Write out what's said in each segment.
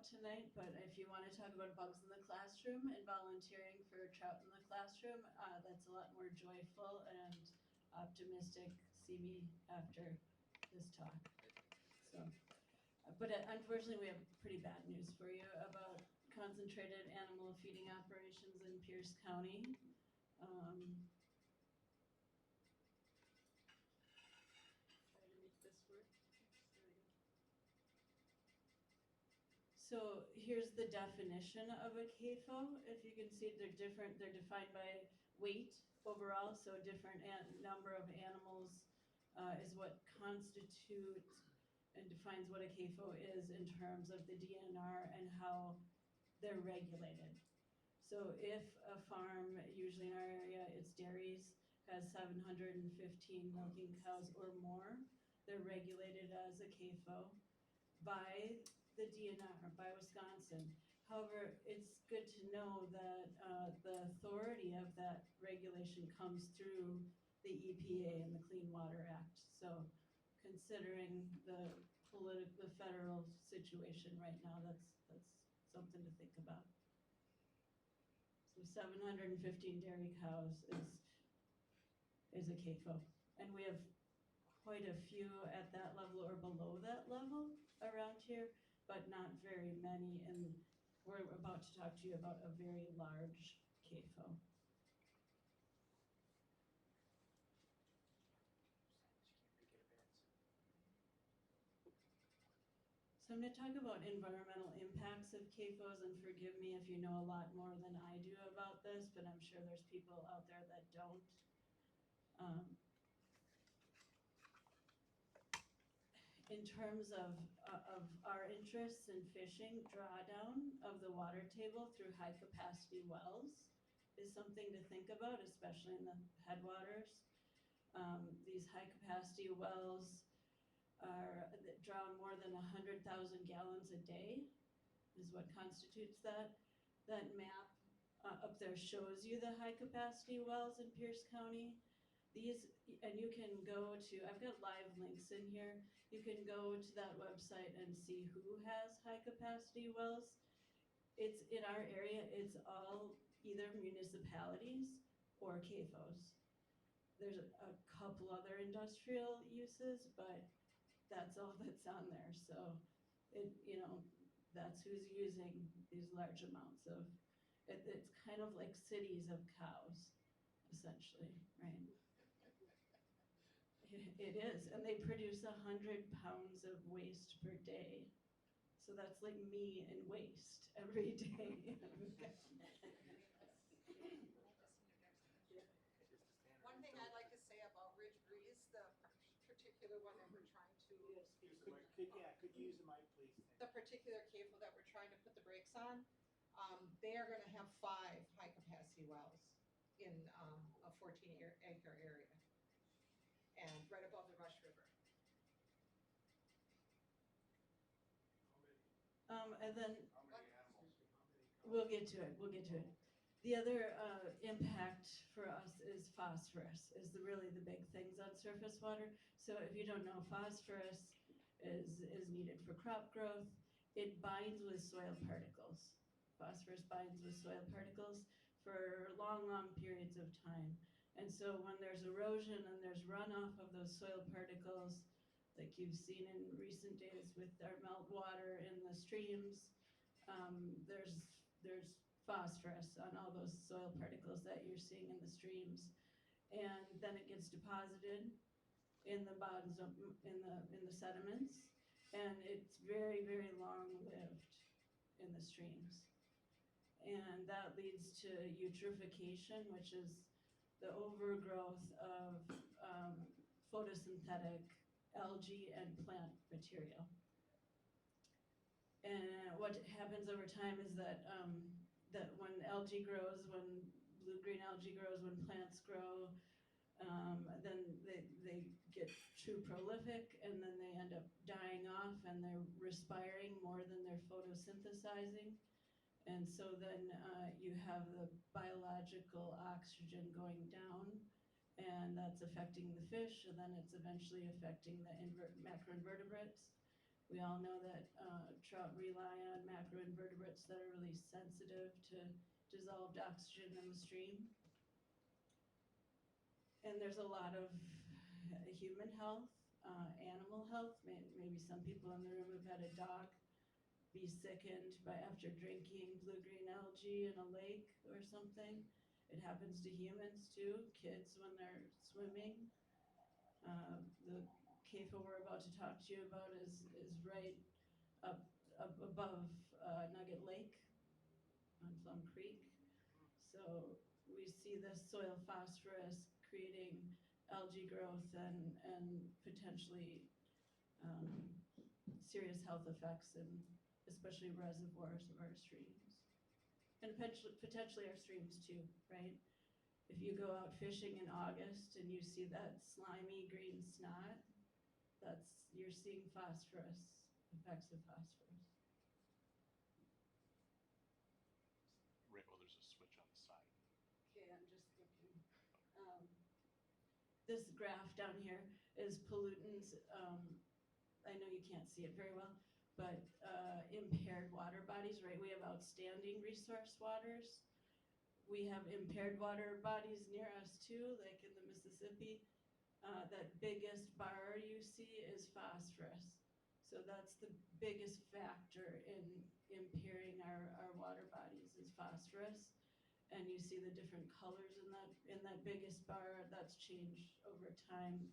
tonight, but if you want to talk about bugs in the classroom and volunteering for trout in the classroom, that's a lot more joyful and optimistic. See me after this talk. So, but unfortunately, we have pretty bad news for you about concentrated animal feeding operations in Pierce County. Try to make this work. There we go. So here's the definition of a CAFO. If you can see, they're different. They're defined by weight overall, so different number of animals is what constitutes and defines what a CAFO is in terms of the DNR and how they're regulated. So if a farm, usually in our area, it's dairies, has 715 milking cows or more, they're regulated as a CAFO by the DNR, by Wisconsin. However, it's good to know that the authority of that regulation comes through the EPA and the Clean Water Act. So considering the federal situation right now, that's something to think about. So 715 dairy cows is a CAFO. And we have quite a few at that level or below that level around here, but not very many, and we're about to talk to you about a very large CAFO. So I'm going to talk about environmental impacts of CAFOs, and forgive me if you know a lot more than I do about this, but I'm sure there's people out there that don't. In terms of our interests in fishing, drawdown of the water table through high capacity wells is something to think about, especially in the headwaters. These high capacity wells draw more than 100,000 gallons a day is what constitutes that. That map up there shows you the high capacity wells in Pierce County. These, and you can go to, I've got live links in here. You can go to that website and see who has high capacity wells. It's in our area, it's all either municipalities or CAFOs. There's a couple other industrial uses, but that's all that's on there. So that's who's using these large amounts of, it's kind of like cities of cows, essentially, right? It is, and they produce 100 pounds of waste per day. So that's like me in waste every day. One thing I'd like to say about Ridge Breeze, the particular one that we're trying to... Could you use the mic, please? The particular CAFO that we're trying to put the brakes on, they are going to have 5 high-capacity wells in a 14-acre area, and right above the Rush River. And then How many animals? we'll get to it. The other impact for us is phosphorus, is really the big things on surface water. So if you don't know, phosphorus is needed for crop growth. It binds with soil particles. Phosphorus binds with soil particles for long periods of time. And so when there's erosion and there's runoff of those soil particles, like you've seen in recent days with our meltwater in the streams, there's phosphorus on all those soil particles that you're seeing in the streams, and then it gets deposited in the bottoms of in the sediments, and it's very long-lived in the streams, and that leads to eutrophication, which is the overgrowth of photosynthetic algae and plant material. And what happens over time is that that when algae grows, when blue-green algae grows, when plants grow, then they get too prolific, and then they end up dying off, and they're respiring more than they're photosynthesizing. And so then you have the biological oxygen going down, and that's affecting the fish, and then it's eventually affecting the macroinvertebrates. We all know that trout rely on macroinvertebrates that are really sensitive to dissolved oxygen in the stream. And there's a lot of human health, animal health. Maybe some people in the room have had a dog be sickened after drinking blue-green algae in a lake or something. It happens to humans too, kids when they're swimming. The CAFO we're about to talk to you about is right up above Nugget Lake on Plum Creek. So we see this soil phosphorus creating algae growth and potentially serious health effects in especially reservoirs of our streams. And potentially our streams too, right? If you go out fishing in August and you see that slimy green snot, you're seeing phosphorus, effects of phosphorus. Right, well, there's a switch on the side. Okay, I'm just looking. This graph down here is pollutants. I know you can't see it very well, but impaired water bodies, right? We have outstanding resource waters. We have impaired water bodies near us too, like in the Mississippi. That biggest bar you see is phosphorus. So that's the biggest factor in impairing our water bodies is phosphorus. And you see the different colors in that biggest bar. That's changed over time,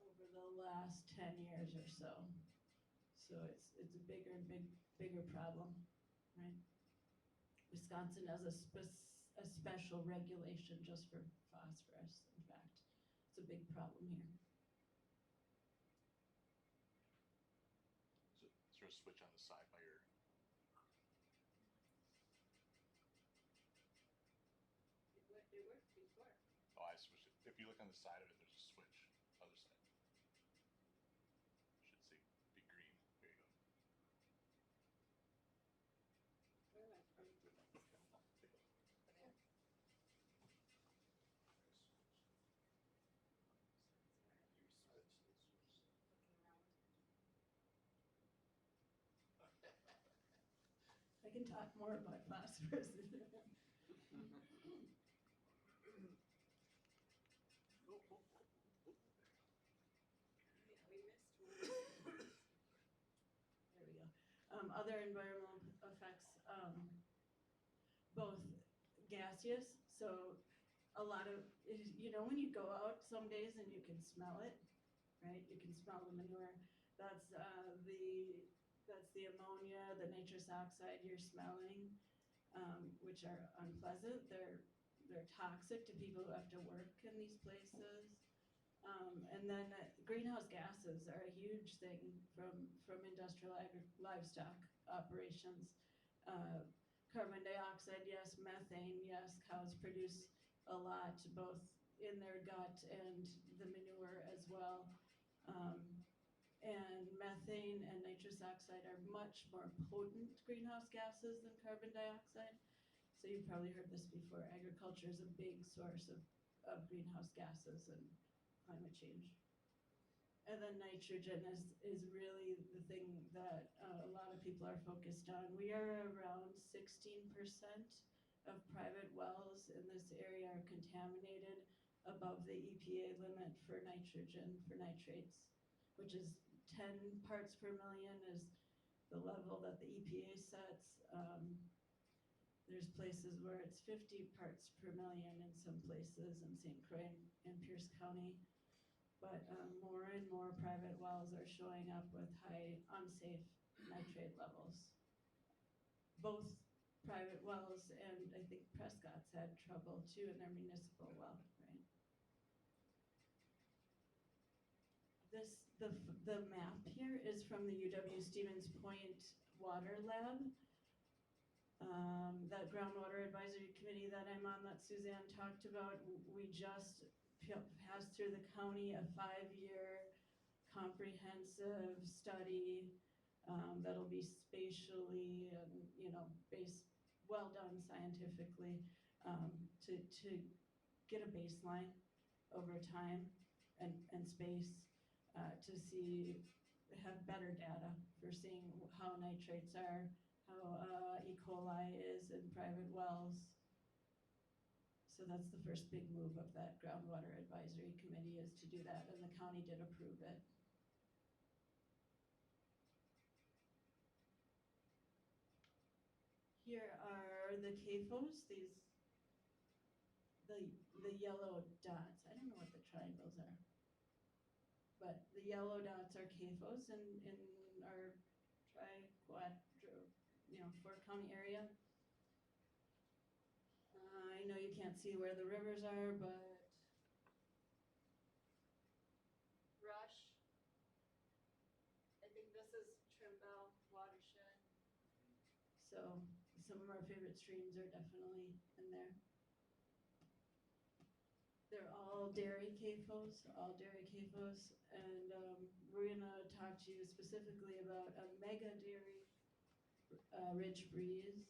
over the last 10 years or so. So it's a bigger and bigger problem, right? Wisconsin has a special regulation just for phosphorus, in fact. It's a big problem here. So is there a switch on the side by your? It worked before. Oh, I switched it. If you look on the side of it, there's a switch. Other side. Should see. Be green. There you go. I can talk more about phosphorus. There we go. Other environmental effects, both gaseous, so a lot of, when you go out some days and you can smell it, right? You can smell the manure. That's the ammonia, the nitrous oxide you're smelling, which are unpleasant. They're toxic to people who have to work in these places. And then greenhouse gases are a huge thing from industrial livestock operations. Carbon dioxide, yes. Methane, yes. Cows produce a lot, both in their gut and the manure as well. And methane and nitrous oxide are much more potent greenhouse gases than carbon dioxide. So you've probably heard this before. Agriculture is a big source of greenhouse gases and climate change. And then nitrogen is really the thing that a lot of people are focused on. We are around 16% of private wells in this area are contaminated above the EPA limit for nitrogen, for nitrates, which is 10 parts per million is the level that the EPA sets. There's places where it's 50 parts per million in some places in St. Croix and Pierce County. But more and more private wells are showing up with high unsafe nitrate levels. Both private wells and I think Prescott's had trouble too in their municipal well, right? The map here is from the UW Stevens Point Water Lab. That groundwater advisory committee that I'm on that Suzanne talked about, we just passed through the county a 5-year comprehensive study that'll be spatially and based, well done scientifically, to get a baseline over time and space to have better data for seeing how nitrates are, how E. coli is in private wells. So that's the first big move of that groundwater advisory committee, is to do that, and the county did approve it. Here are the CAFOs, the yellow dots. I don't know what the triangles are. But the yellow dots are CAFOs in our four county area. I know you can't see where the rivers are, but Rush, I think this is Trimble watershed. So some of our favorite streams are definitely in there. They're all dairy CAFOs, and we're gonna talk to you specifically about a mega dairy, Ridge Breeze.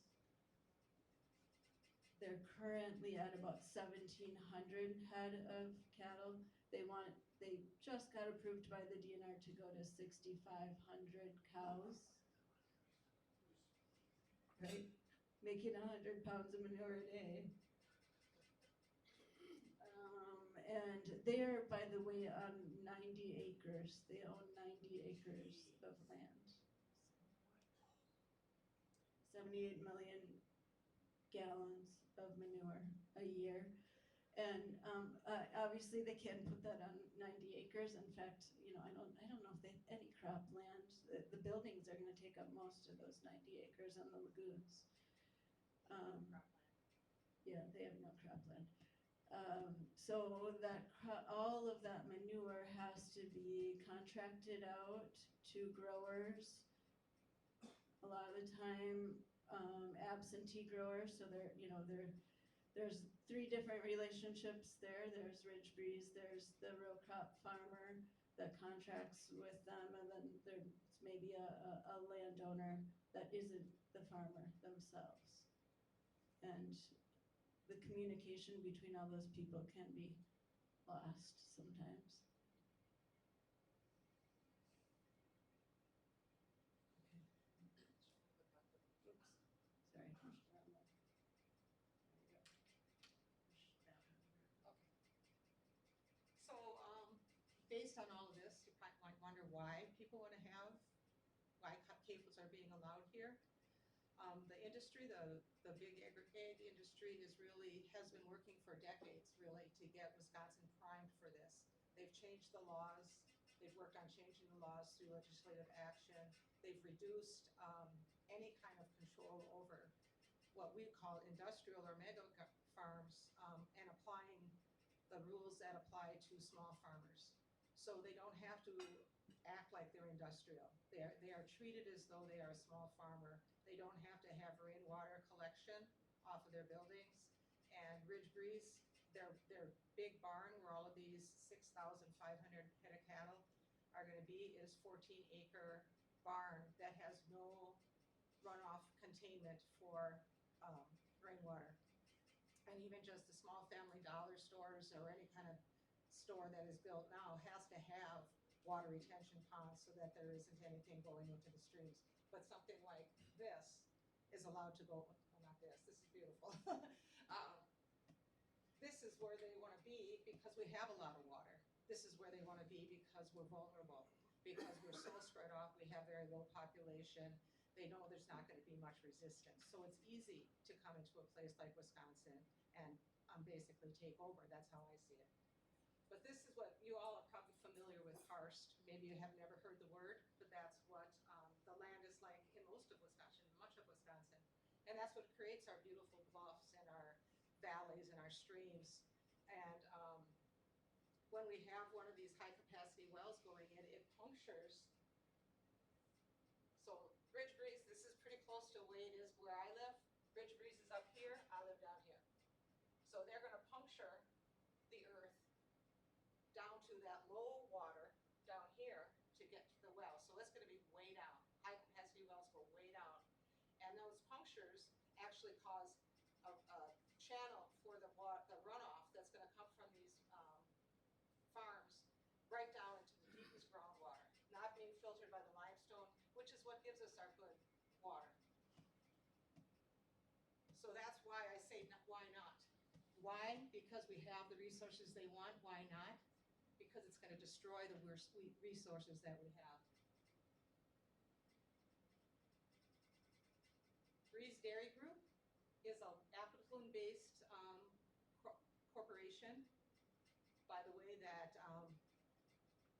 They're currently at about 1,700 head of cattle. They just got approved by the DNR to go to 6,500 cows. Right? Making 100 pounds of manure a day. And they're, by the way, on 90 acres. They own 90 acres of land. 78 million gallons of manure a year. And obviously they can't put that on 90 acres. In fact, I don't know if they have any cropland. The buildings are going to take up most of those 90 acres on the lagoons. Yeah, they have no cropland. So that all of that manure has to be contracted out to growers. A lot of the time, absentee growers. So there's three different relationships there. There's Ridge Breeze, there's the row crop farmer that contracts with them, and then there's maybe a landowner that isn't the farmer themselves. And the communication between all those people can be lost sometimes. Oops, sorry. So, based on all of this, you might wonder why people want to have, why CAFOs are being allowed here. The industry, the big egg industry has been working for decades really to get Wisconsin primed for this. They've changed the laws. They've worked on changing the laws through legislative action. They've reduced any kind of control over what we call industrial or mega farms, and applying the rules that apply to small farmers. So they don't have to act like they're industrial. They are treated as though they are a small farmer. They don't have to have rainwater collection off of their buildings. And Ridge Breeze, their big barn where all of these 6,500 head of cattle are going to be is 14-acre barn that has no runoff containment for rainwater. And even just the small family dollar stores or any kind of store that is built now has to have water retention ponds so that there isn't anything going into the streams. But something like this is allowed to go, well, not this is beautiful. This is where they want to be because we have a lot of water. This is where they want to be because we're vulnerable, because we're so spread off, we have very low population. They know there's not going to be much resistance. So it's easy to come into a place like Wisconsin and basically take over. That's how I see it. But this is what you all are probably familiar with karst. Maybe you have never heard the word, but that's what the land is like in most of Wisconsin, much of Wisconsin. And that's what creates our beautiful bluffs and our valleys and our streams. And when we have one of these high capacity wells going in, it punctures. So Ridge Breeze, this is pretty close to the way it is where I live. Ridge Breeze is up here, I live down here. So they're gonna puncture the earth down to that low water down here to get to the well. So it's gonna be way down. High capacity wells go way down. And those punctures actually cause a channel for the runoff that's gonna come from these farms right down into the deepest groundwater, not being filtered by the limestone, which is what water. So that's why I say, why not? Why? Because we have the resources they want. Why not? Because it's gonna destroy the resources that we have. Breeze Dairy Group is a Appleton-based corporation, by the way, that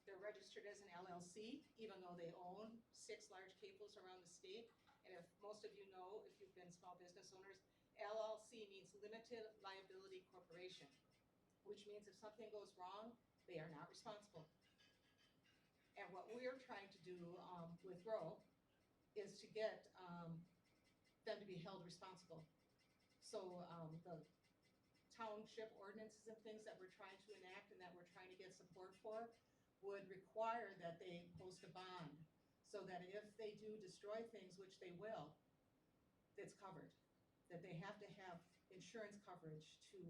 they're registered as an LLC, even though they own 6 large CAFOs around the state. And if most of you know, if you've been small business owners, LLC means Limited Liability Corporation, which means if something goes wrong, they are not responsible. And what we're trying to do with Grow is to get them to be held responsible. So the township ordinances and things that we're trying to enact and that we're trying to get support for would require that they post a bond so that if they do destroy things, which they will, it's covered. That they have to have insurance coverage to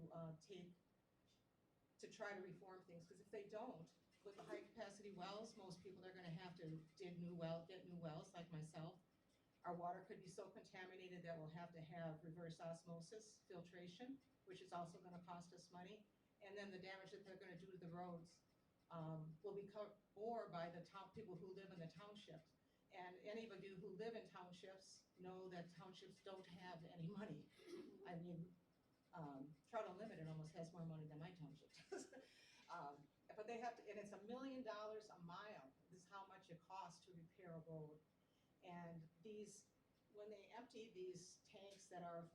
try to reform things, because if they don't, with the high capacity wells, most people are gonna have to get new wells like myself. Our water could be so contaminated that we'll have to have reverse osmosis filtration, which is also gonna cost us money. And then the damage that they're gonna do to the roads will be covered more by the people who live in the townships. And any of you who live in townships know that townships don't have any money. I mean, Trout Unlimited almost has more money than my township does. But they have to, and it's $1 million a mile. This is how much it costs to repair a road. And these, when they empty these tanks that are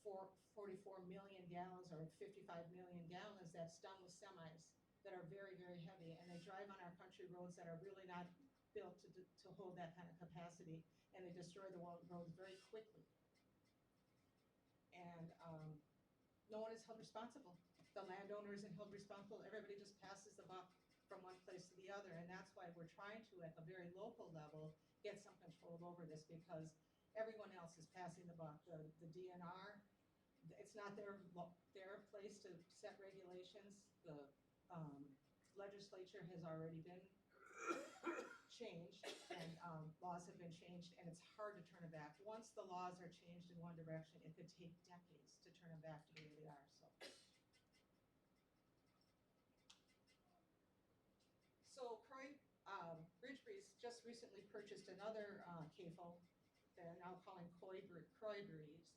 44 million gallons or 55 million gallons, that's done with semis that are very, very heavy, and they drive on our country roads that are really not built to hold that kind of capacity, and they destroy the roads very quickly. And no one is held responsible. The landowner isn't held responsible. Everybody just passes the buck from one place to the other, and that's why we're trying to, at the very local level, get some control over this, because everyone else is passing the buck. The DNR, it's not their place to set regulations. The legislature has already been changed, and laws have been changed, and it's hard to turn it back. Once the laws are changed in one direction, it could take decades to turn them back to where they are. So Ridge Breeze just recently purchased another CAFO they're now calling Croy Breeze.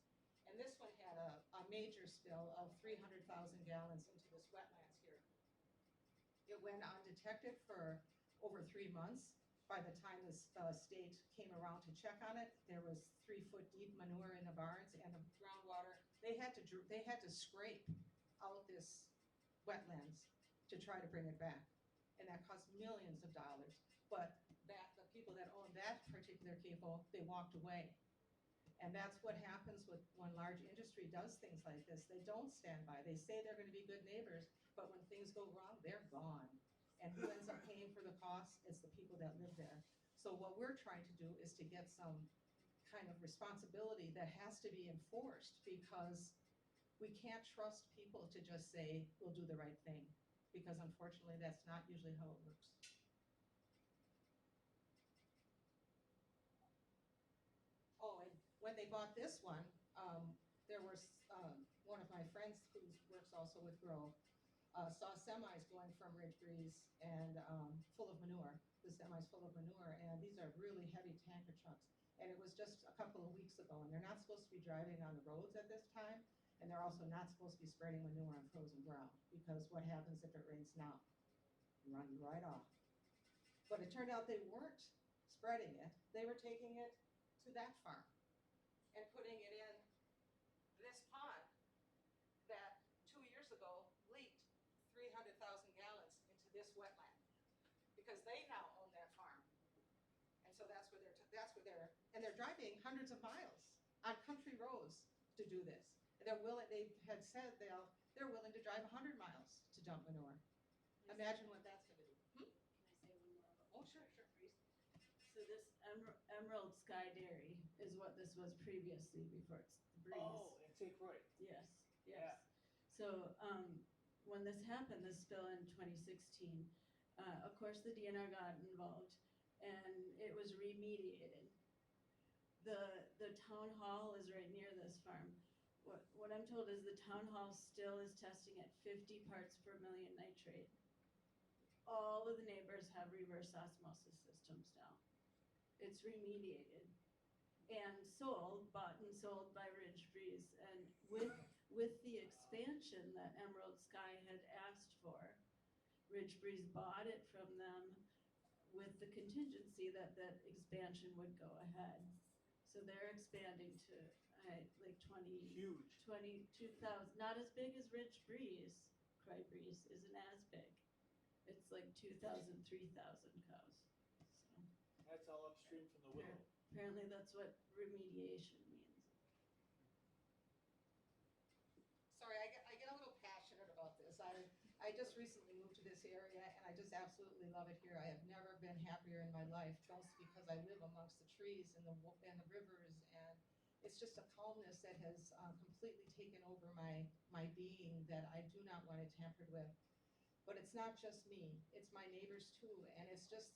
And this one had a major spill of 300,000 gallons into this wetlands here. It went undetected for over 3 months. By the time the state came around to check on it, there was 3-foot deep manure in the barns, and the groundwater, they had to scrape out this wetlands to try to bring it back. And that cost millions of dollars. But the people that owned that particular CAFO, they walked away. And that's what happens when large industry does things like this. They don't stand by. They say they're going to be good neighbors, but when things go wrong, they're gone. And who ends up paying for the cost? It's the people that live there. So what we're trying to do is to get some kind of responsibility that has to be enforced, because we can't trust people to just say, we'll do the right thing, because unfortunately that's not usually how it works. Oh, and when they bought this one, there was one of my friends who works also with Grow, saw semis going from Ridge Breeze and full of manure. The semi's full of manure, and these are really heavy tanker trucks. And it was just a couple of weeks ago, and they're not supposed to be driving on the roads at this time, and they're also not supposed to be spreading manure on frozen ground, because what happens if it rains now? You run right off. But it turned out they weren't spreading it. They were taking it to that farm and putting it in this pond that 2 years ago leaked 300,000 gallons into this wetland, because they now own that farm. And so that's where they're driving hundreds of miles on country roads to do this. And they had said they're willing to drive 100 miles to dump manure. Imagine what that's gonna do. Can I say one more about? Oh, sure. So this Emerald Sky Dairy is what this was previously before it's the Breeze. Oh, and St. Croix. Yes, yes. Yeah. So when this happened, this spill in 2016, of course the DNR got involved, and it was remediated. the town hall is right near this farm. What I'm told is the town hall still is testing at 50 parts per million nitrate. All of the neighbors have reverse osmosis systems now. It's remediated and sold, bought and sold by Ridge Breeze. And with the expansion that Emerald Sky had asked for, Ridge Breeze bought it from them with the contingency that that expansion would go ahead. So they're expanding to like 20, Huge. 22,000, not as big as Ridge Breeze. Cry Breeze isn't as big. It's like 2,000, 3,000 cows. So That's all upstream from the Willow. apparently that's what remediation means. Sorry, I get a little passionate about this. I just recently moved to this area and I just absolutely love it here. I have never been happier in my life, just because I live amongst the trees and the rivers, and it's just a calmness that has completely taken over my being that I do not want it tampered with. But it's not just me, it's my neighbors too, and it's just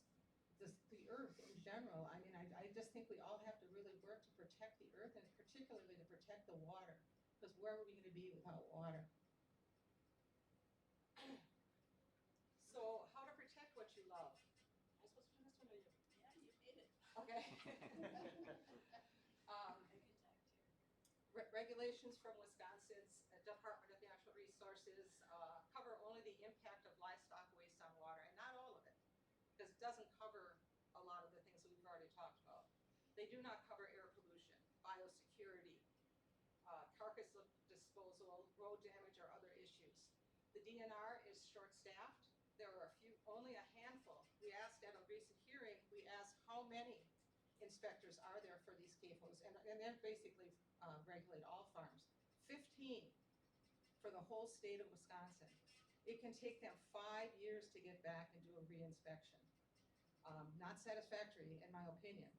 the earth in general. I mean, I just think we all have to really work to protect the earth, and particularly to protect the water, because where are we going to be without water? So, how to protect what you love? Am I supposed to turn this one, or you? Yeah, you made it. Okay. Regulations from Wisconsin's Department of Natural Resources cover only the impact of livestock waste on water, and not all of it, because it doesn't cover a lot of the things that we've already talked about. They do not cover air pollution, biosecurity, carcass disposal, road damage, or other issues. The DNR is short-staffed. There are only a handful. We asked at a recent hearing, we asked how many inspectors are there for these CAFOs, and they're basically regulate all farms. 15 for the whole state of Wisconsin. It can take them 5 years to get back and do a reinspection. Not satisfactory, in my opinion.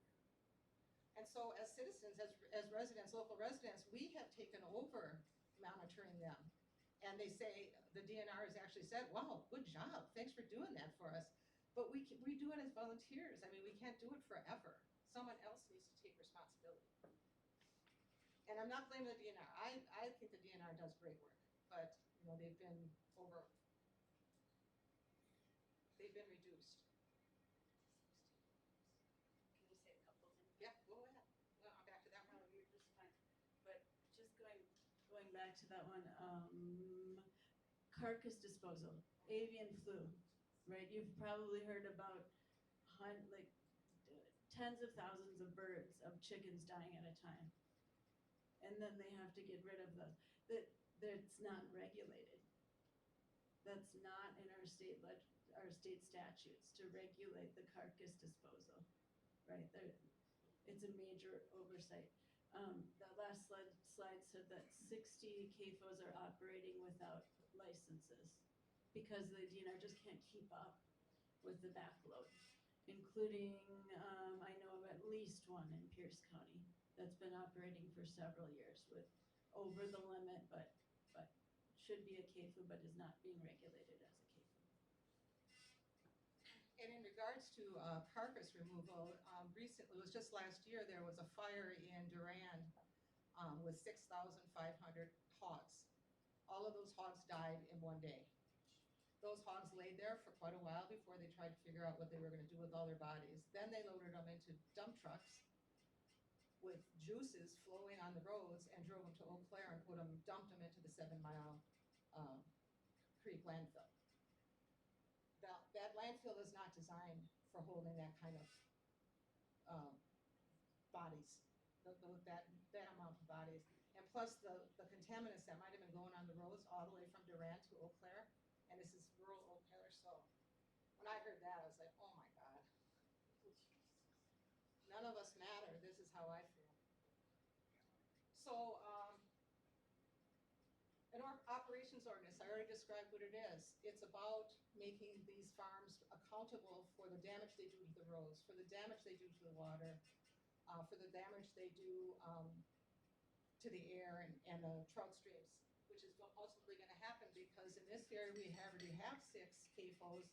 And so as citizens, as residents, local residents, we have taken over monitoring them. And they say, the DNR has actually said, wow, good job, thanks for doing that for us. But we do it as volunteers. I mean, we can't do it forever. Someone else needs to take responsibility. And I'm not blaming the DNR. I think the DNR does great work, but you know, they've been reduced. Can I say a couple things? Yeah, go ahead. No, I'm back to that No, one. you're just fine. But just going back to that one, carcass disposal, avian flu, right? You've probably heard about tens of thousands of birds, of chickens dying at a time. And then they have to get rid of those. That's not regulated. That's not in our state statutes to regulate the carcass disposal, right? It's a major oversight. That last slide said that 60 CAFOs are operating without licenses because the DNR just can't keep up with the backload, including I know of at least one in Pierce County that's been operating for several years with over the limit, but should be a CAFO, but is not being regulated as a CAFO. And in regards to carcass removal, recently, it was just last year, there was a fire in Durand with 6,500 hogs. All of those hogs died in one day. Those hogs laid there for quite a while before they tried to figure out what they were going to do with all their bodies. Then they loaded them into dump trucks with juices flowing on the roads and drove them to Eau Claire and dumped them into the 7 Mile Creek landfill. That landfill is not designed for holding that kind of bodies, that amount of bodies. And plus the contaminants that might have been going on the roads all the way from Durand to Eau Claire, and this is rural Eau Claire, so when I heard that, I was like, oh my God. None of us matter, this is how I feel. So, an operations ordinance, I already described what it is. It's about making these farms accountable for the damage they do to the roads, for the damage they do to the water, for the damage they do to the air and the trout streams, which is ultimately going to happen because in this area we already have 6 CAFOs,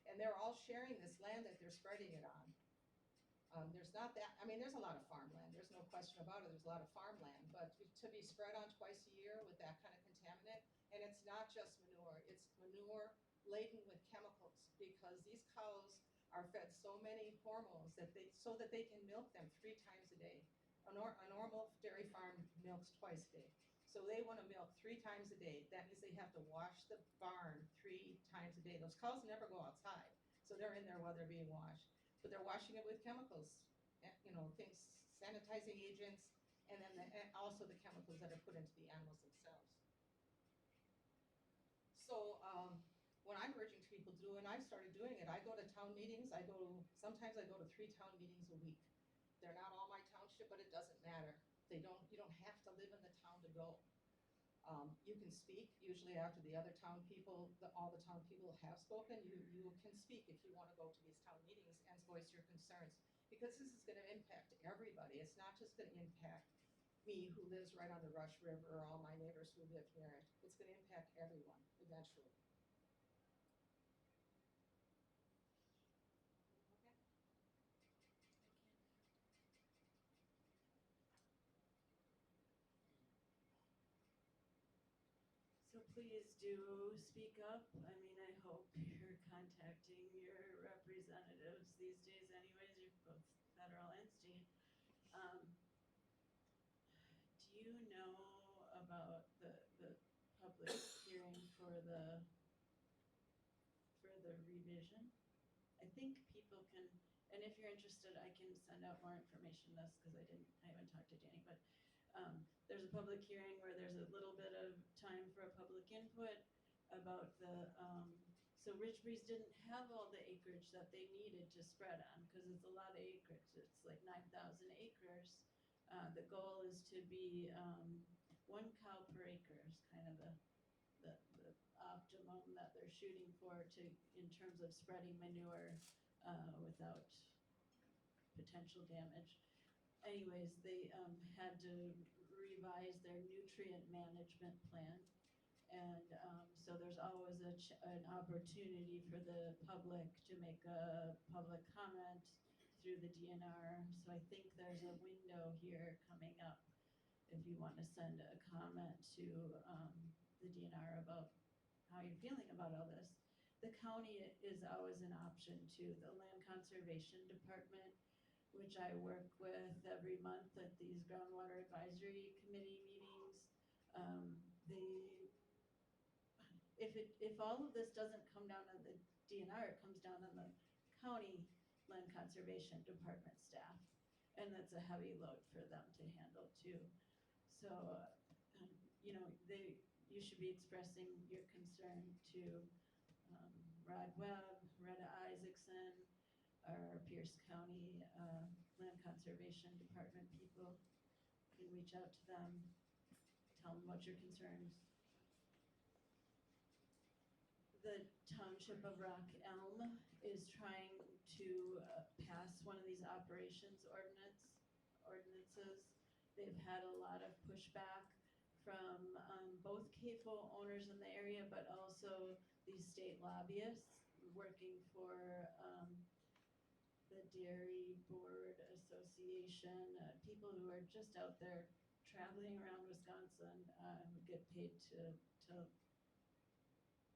and they're all sharing this land that they're spreading it on. There's not that, I mean, there's a lot of farmland, there's no question about it, there's a lot of farmland, but to be spread on twice a year with that kind of contaminant, and it's not just manure, it's manure laden with chemicals, because these cows are fed so many hormones so that they can milk them 3 times a day. A normal dairy farm milks twice a day. So they want to milk 3 times a day. That means they have to wash the barn 3 times a day. Those cows never go outside, so they're in there while they're being washed. But they're washing it with chemicals, things, sanitizing agents, and then and also the chemicals that are put into the animals themselves. So what I'm urging people to do, and I've started doing it, I go to town meetings. Sometimes I go to 3 town meetings a week. They're not all my township, but it doesn't matter. You don't have to live in the town to go. You can speak. Usually after the other town people, all the town people have spoken, you can speak if you want to go to these town meetings and voice your concerns, because this is going to impact everybody. It's not just going to impact me who lives right on the Rush River or all my neighbors who live near it. It's going to impact everyone eventually. Okay. So please do speak up. I mean, I hope you're contacting your representatives these days anyways, you're both federal and state. Do you know about the public hearing for the revision? I think people can, and if you're interested, I can send out more information on this, because I haven't talked to Danny, but there's a public hearing where there's a little bit of time for a public input about so Ridge Breeze didn't have all the acreage that they needed to spread on, because it's a lot of acreage. It's like 9,000 acres. The goal is to be 1 cow per acre is kind of the optimum that they're shooting for in terms of spreading manure without potential damage. Anyways, they had to revise their nutrient management plan, and so there's always an opportunity for the public to make a public comment through the DNR. So I think there's a window here coming up if you want to send a comment to the DNR about how you're feeling about all this. The county is always an option too. The Land Conservation Department, which I work with every month at these groundwater advisory committee meetings. If all of this doesn't come down on the DNR, it comes down on the county Land Conservation Department staff, and that's a heavy load for them to handle too. So, you should be expressing your concern to Rod Webb, Retta Isaacson, our Pierce County Land Conservation Department people. You can reach out to them, tell them about your concerns. The Township of Rock Elm is trying to pass one of these operations ordinances. They've had a lot of pushback from both CAFO owners in the area, but also these state lobbyists working for the Dairy Board Association, people who are just out there traveling around Wisconsin, who get paid to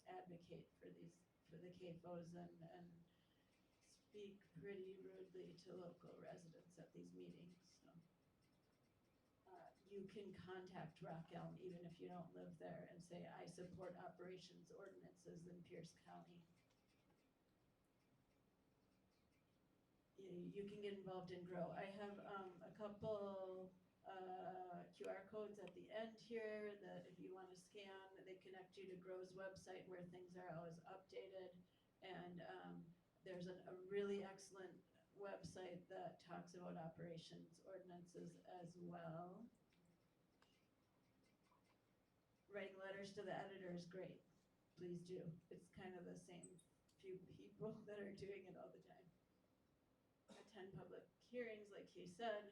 advocate for the CAFOs and speak pretty rudely to local residents at these meetings. So you can contact Rock Elm even if you don't live there and say, I support operations ordinances in Pierce County. You can get involved and grow. I have a couple QR codes at the end here that if you want to scan, they connect you to Grow's website where things are always updated. And there's a really excellent website that talks about operations ordinances as well. Writing letters to the editor is great. Please do. It's kind of the same few people that are doing it all the time. Attend public hearings, like he said.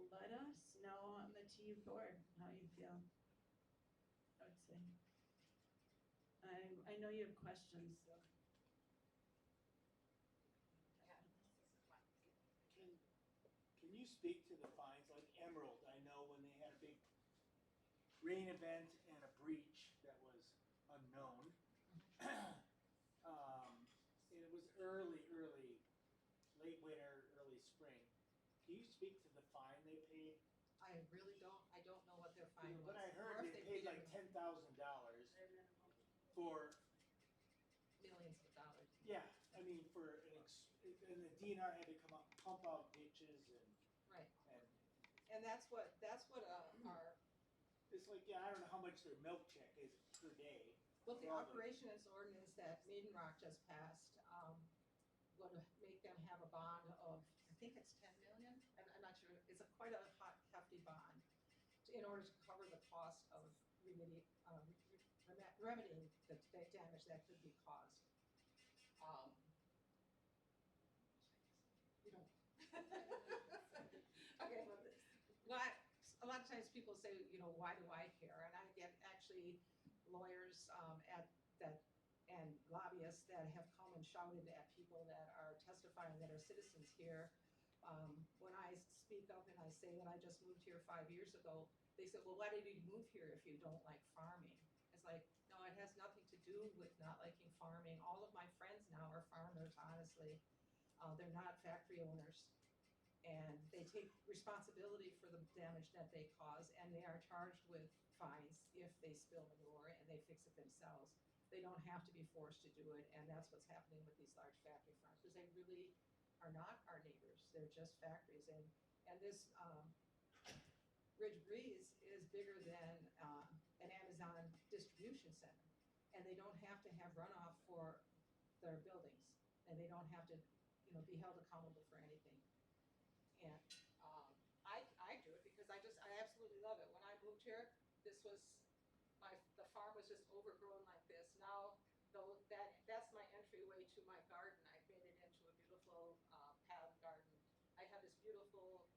Let us know on the TU board how you feel, I would say. I know you have questions, so. Yeah. you speak to the fines, like Emerald, I know when they had a big rain event and a breach that was unknown. It was early, late winter, early spring. Can you speak to the fine they paid? I really don't, I don't know what their fine was. What I or heard, if they paid like it $10,000 for, millions of dollars. yeah, I mean, for and the DNR had to come up, pump out ditches Right, and and that's what our, it's like, yeah, I don't know how much their milk check is per day. well, the Well, operations ordinance that Maiden Rock just passed, would make them have a bond of, I think it's 10 million, I'm not sure, it's quite a hefty bond in order to cover the cost of remedying the damage that could be caused. You don't. Okay, well, a lot of times people say, you know, why do I care? And I get actually lawyers and lobbyists that have come and shouted at people that are testifying that are citizens here. When I speak up and I say that I just moved here 5 years ago, they said, well, why did you move here if you don't like farming? It's like, no, it has nothing to do with not liking farming. All of my friends now are farmers, honestly. They're not factory owners. And they take responsibility for the damage that they cause, and they are charged with fines if they spill manure and they fix it themselves. They don't have to be forced to do it, and that's what's happening with these large factory farms, because they really are not our neighbors. They're just factories. And this Ridge Breeze is bigger than an Amazon distribution center, and they don't have to have runoff for their buildings, and they don't have to, you know, be held accountable for anything. And I do it because I absolutely love it. When I moved here, the farm was just overgrown like this. Now, though, that's my entryway to my garden. I've made it into a beautiful pattern garden. I have this beautiful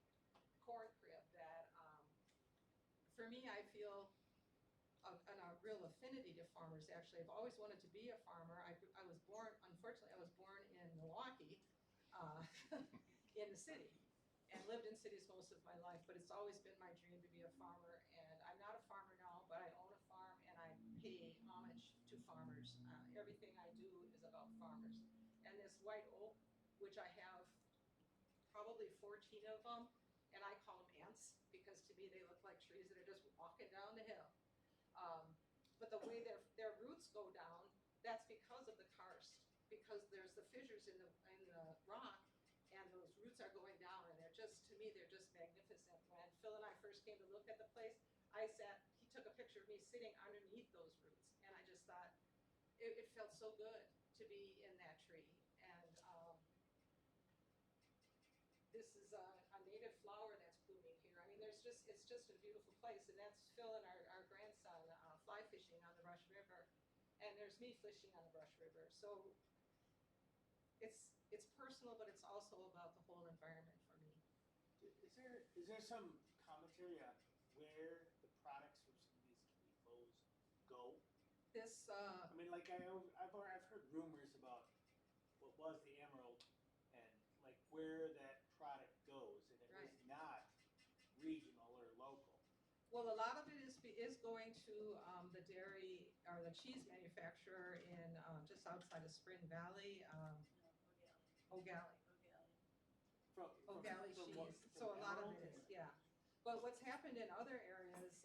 corn crib that, for me, I feel a real affinity to farmers. Actually, I've always wanted to be a farmer. I was born, unfortunately, I was born in Milwaukee, in the city, and lived in cities most of my life, but it's always been my dream to be a farmer. And I'm not a farmer now, but I own a farm and I pay homage to farmers. Everything I do is about farmers. And this white oak, which I have probably 14 of them, and I call them ants because to me they look like trees that are just walking down the hill. But the way their roots go down, that's because of the karst, because there's the fissures in the rock, and those roots are going down, and they're just, to me, they're just magnificent. When Phil and I first came to look at the place, he took a picture of me sitting underneath those roots, and I just thought, it felt so good to be in that tree. And this is a native flower that's blooming here. I mean, it's just a beautiful place, and that's Phil and our grandson fly fishing on the Rush River, and there's me fishing on the Rush River. So it's personal, but it's also about the whole environment for me. Is there some commentary on where the products from some of these CAFOs go? This, I mean, like I've heard rumors about what was the Emerald and like where that product goes, and it Right. was not regional or local. well, a lot of it is going to the dairy or the cheese manufacturer in just outside of Spring Valley, O'Galley. O'Galley cheese. So a lot of it is, yeah. But what's happened in other areas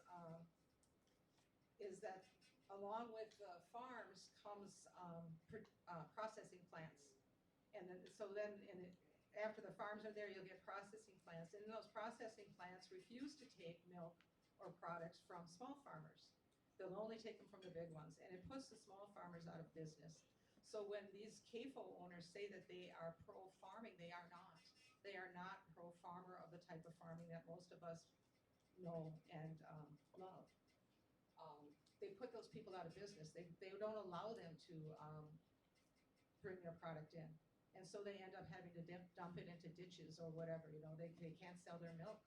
is that along with the farms comes processing plants. And then, after the farms are there, you'll get processing plants. And those processing plants refuse to take milk or products from small farmers. They'll only take them from the big ones. And it puts the small farmers out of business. So when these CAFO owners say that they are pro-farming, they are not. They are not pro-farmer of the type of farming that most of us know and love. They put those people out of business. They don't allow them to bring their product in. And so they end up having to dump it into ditches or whatever, you know, they can't sell their milk.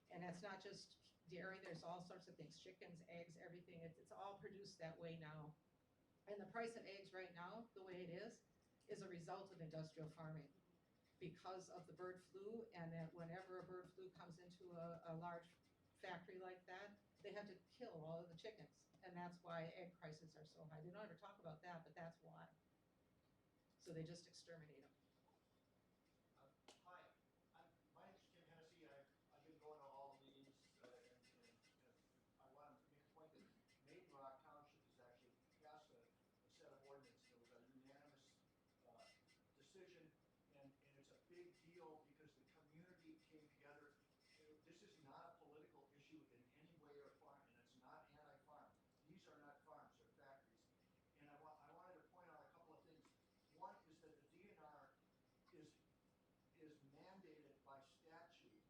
And that's not just dairy, there's all sorts of things, chickens, eggs, everything. It's all produced that way now. And the price of eggs right now, the way it is a result of industrial farming. because of the bird flu, and that whenever a bird flu comes into a large factory like that, they have to kill all of the chickens, and that's why egg prices are so high. They don't ever talk about that, but that's why. So they just exterminate them. Hi, my name's Tim Hennessy. I've been going to all the meetings, and I want to make a point that Maiden Rock Township has actually passed a set of ordinance. There was a unanimous decision, and it's a big deal because the community came together. This is not a political issue in any way or form, and it's not anti-farm. These are not farms, they're factories. And I wanted to point out a couple of things. One is that the DNR is mandated by statute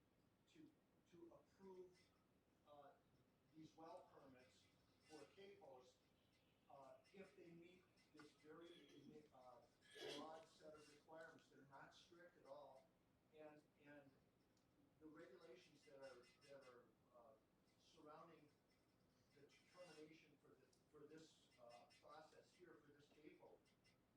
to approve these well permits for CAFOs if they meet this very broad set of requirements. They're not strict at all, and the regulations that are surrounding the determination for this process here for this CAFO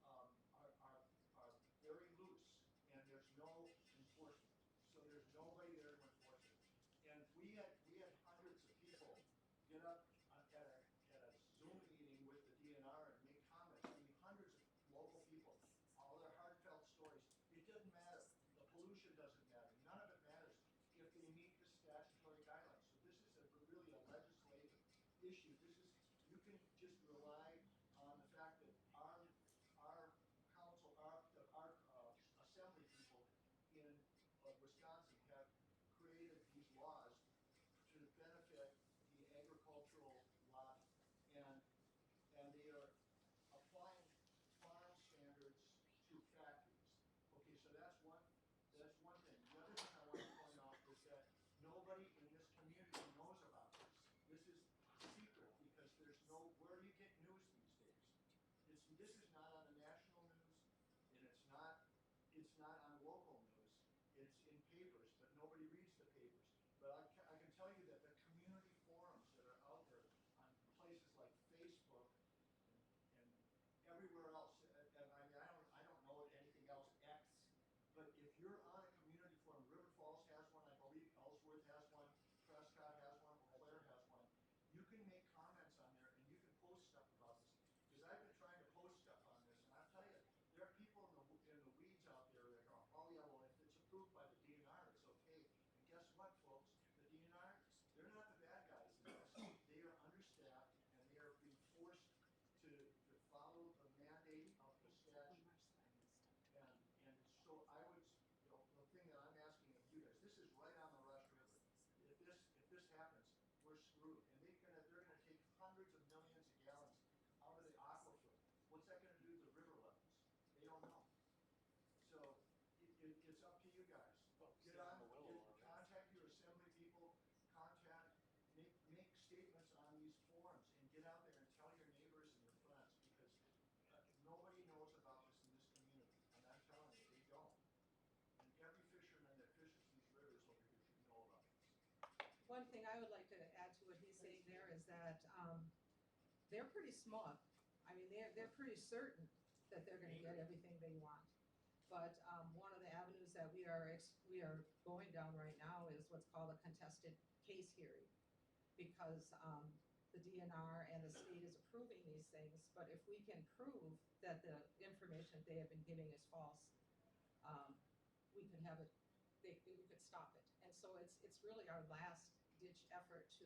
are very loose, and there's no enforcement. So there's nobody there to enforce it. And we had hundreds of people get up at a Zoom meeting with the DNR and make comments. I mean, hundreds of local people, all their heartfelt stories. It doesn't matter. The pollution doesn't matter. None of it matters if they meet the statutory guidelines. So this is really a legislative issue. You can just rely on the fact that our council, our assembly people in Wisconsin have created these laws to benefit the agricultural lobby, and they are applying farm standards to factories. Okay, so that's one thing. The other thing I want to point out is that nobody in this community knows about this. This is secret because there's where do you get news these days? This is not on the national news, and it's not on local news. It's in papers, but nobody reads the papers. But I can tell you that the community forums that are out there on places like Facebook and everywhere else, and I mean, I don't know anything else, X, but if you're on a community forum, River Falls has one, I believe Ellsworth has one, Prescott has one, Eau Claire has one, you can make comments on there and you can post stuff about this. Because I've been trying to post stuff on this, and I'll tell you, there are people in the weeds out there that go, oh yeah, well if it's approved by the DNR, it's okay. And guess what, folks? The DNR, they're not the bad guys in this. They are understaffed, and they are being forced to follow the mandate of the statute. And so I would, the thing that I'm asking of you guys, this is right on the Rush River. If this happens, we're screwed. And they're gonna take hundreds of millions of gallons out of the aquifer. What's that gonna do to the river levels? They don't know. So it's up to you guys. Get on, contact your assembly people, make statements on these forums, and get out there and tell your neighbors and your friends, because nobody knows about this in this community, and I'm telling you, they don't. And every fisherman that fishes these rivers over here should know about this. One thing I would like to add to what he's saying there is that they're pretty smug. I mean, they're pretty certain that they're going to get everything they want. But one of the avenues that we are going down right now is what's called a contested case hearing, because the DNR and the state is approving these things. But if we can prove that the information they have been giving is false, we could have it. We could stop it. And so it's really our last ditch effort to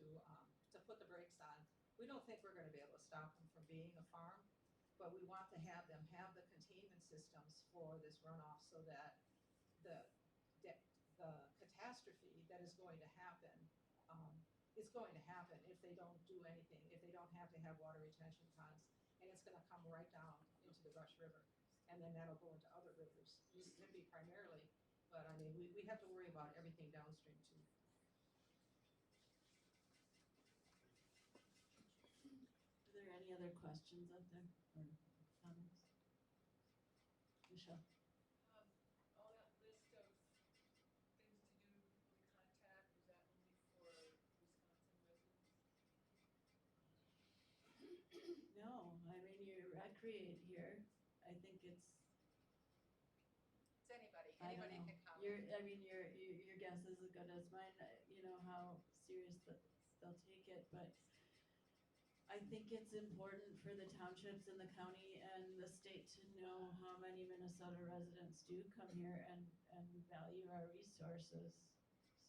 put the brakes on. We don't think we're going to be able to stop them from being a farm, but we want to have them have the containment systems for this runoff, so that the catastrophe that is going to happen is going to happen if they don't do anything, if they don't have to have water retention ponds, and it's going to come right down into the Rush River, and then that'll go into other rivers, Mississippi primarily, but I mean, we have to worry about everything downstream too. Are there any other questions out there or comments? Michelle? All that list of things to do with contact, is that only for Wisconsin residents? No, I mean, you recreate here. I think it's It's anybody. I don't Anybody know. can comment. Your guess is as good as mine, you know, how serious they'll take it, but I think it's important for the townships and the county and the state to know how many Minnesota residents do come here and value our resources,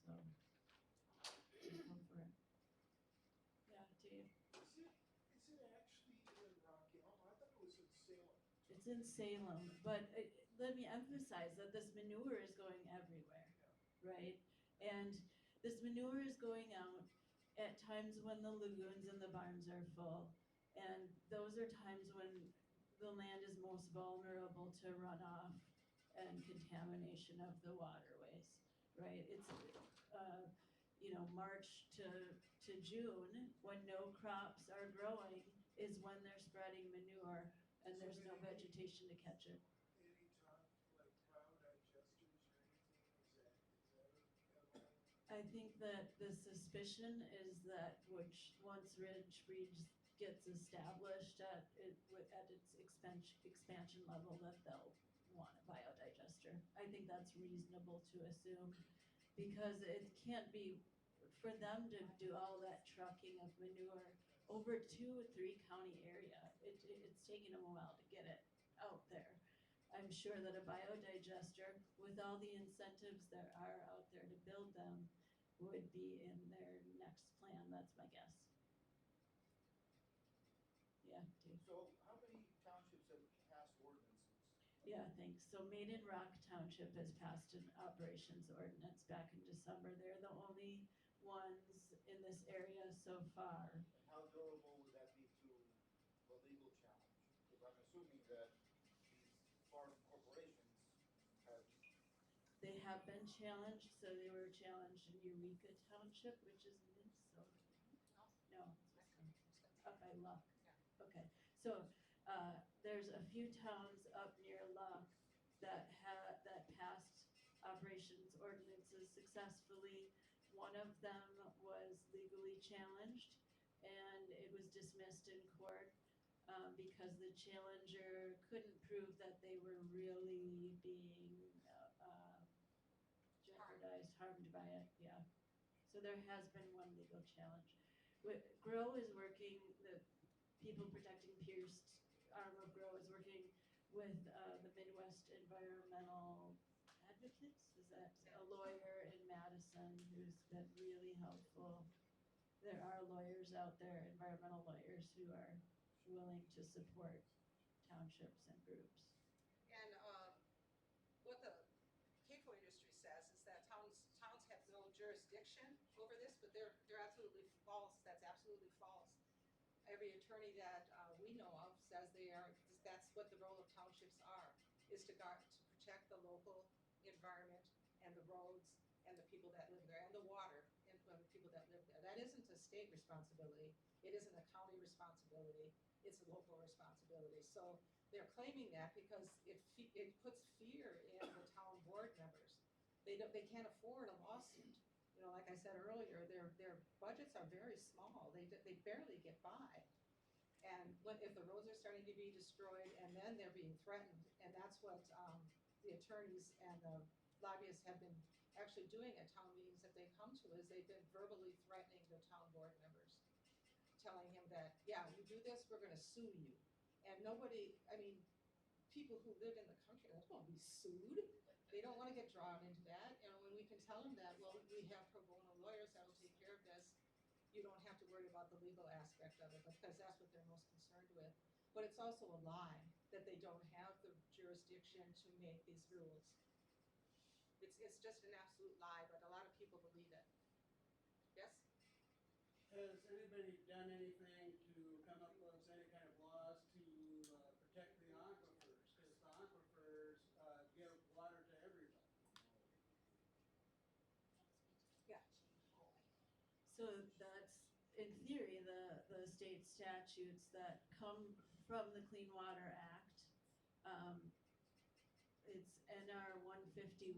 so. Go for it. Yeah, Dave, Is it actually in Rock Elm? I thought it was in Salem. it's in Salem, but let me emphasize that this manure is going everywhere, right? And this manure is going out at times when the lagoons and the barns are full. And those are times when the land is most vulnerable to runoff and contamination of the waterways, right? It's, March to June, when no crops are growing, is when they're spreading manure and there's no vegetation to catch it. Any talk like biodigesters or anything? Is that I think that the suspicion is that once Ridge Breeze gets established at its expansion level, that they'll want a biodigester. I think that's reasonable to assume, because it can't be, for them to do all that trucking of manure over 2 or 3 county area, it's taking them a while to get it out there. I'm sure that a biodigester, with all the incentives there are out there to build them, would be in their next plan, that's my guess. Yeah, Dave. So how many townships have passed ordinances? Yeah, thanks. So Maiden Rock Township has passed an operations ordinance back in December. They're the only ones in this area so far. And how durable would that be to a legal challenge? Because I'm assuming that these farm corporations have. They have been challenged, so they were challenged in Eureka Township, which is Minnesota. No, it's up by Luck. Okay, so there's a few towns up near Luck that passed operations ordinances successfully. One of them was legally challenged, and it was dismissed in court because the challenger couldn't prove that they were really being jeopardized, harmed by it. Yeah. So there has been one legal challenge. GROW is working, the People Protecting Pierced arm of GROW is working with the Midwest Environmental Advocates. Is that a lawyer in Madison who's been really helpful? There are lawyers out there, environmental lawyers, who are willing to support townships and groups. And what the CAFO industry says is that towns have no jurisdiction over this, but they're absolutely false. That's absolutely false. Every attorney that we know of says that's what the role of townships are, is to protect the local environment and the roads and the people that live there, and the water and the people that live there. That isn't a state responsibility. It isn't a county responsibility. It's a local responsibility. So they're claiming that because it puts fear in the town board members. They can't afford a lawsuit. You know, like I said earlier, their budgets are very small. They barely get by. And if the roads are starting to be destroyed, and then they're being threatened, and that's what the attorneys and the lobbyists have been actually doing at town meetings that they come to, is they've been verbally threatening the town board members, telling him that, yeah, you do this, we're gonna sue you. And nobody, people who live in the country, they don't want to be sued. They don't want to get drawn into that. And when we can tell them that, well, we have pro bono lawyers that will take care of this, you don't have to worry about the legal aspect of it, because that's what they're most concerned with. But it's also a lie that they don't have the jurisdiction to make these rules. It's just an absolute lie, but a lot of people believe it. Yes? Has anybody done anything to come up with any kind of laws to protect the aquifers? Because the aquifers give water to everybody. Yeah. So that's, in theory, the state statutes that come from the Clean Water Act. It's NR 151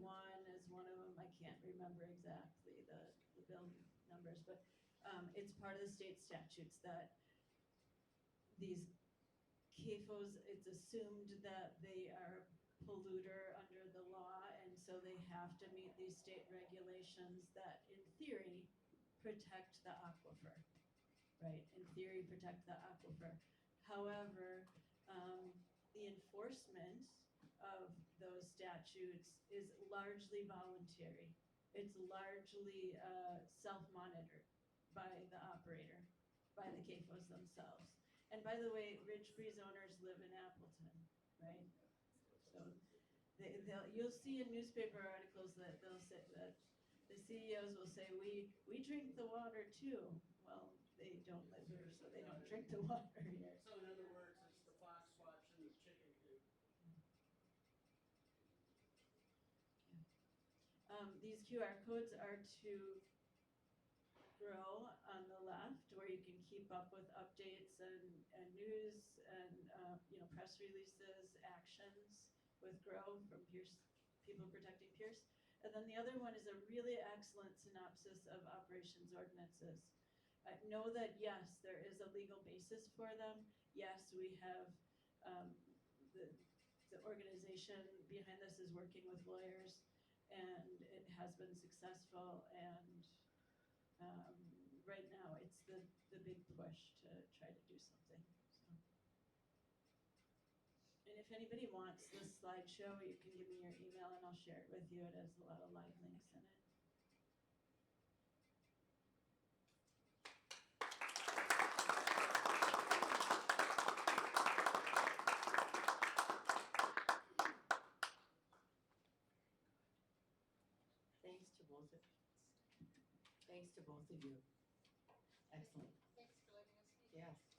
is one of them. I can't remember exactly the bill numbers, but it's part of the state statutes that these CAFOs, it's assumed that they are polluter under the law, and so have to meet these state regulations that in theory protect the aquifer, right? In theory, protect the aquifer. However, the enforcement of those statutes is largely voluntary. It's largely self-monitored by the operator, by the CAFOs themselves. And by the way, Ridge Breeze owners live in Appleton, right? So you'll see in newspaper articles that they'll say that the CEOs will say, we drink the water too. Well, they don't live here, so they don't drink the water here. So in other words, it's the fox watching the chicken coop. These QR codes are to grow on the left, where you can keep up with updates and news and press releases, actions with Grow from Pierce, People Protecting Pierce. And then the other one is a really excellent synopsis of operations ordinances. Know that yes, there is a legal basis for them. Yes, we have the organization behind this is working with lawyers, and it has been successful. And right now, it's the big push to try to do something. So. And if anybody wants this slideshow, you can give me your email and I'll share it with you. It has a lot of live links in it. Thanks to both of you. Excellent. Thanks for letting us speak. Yes.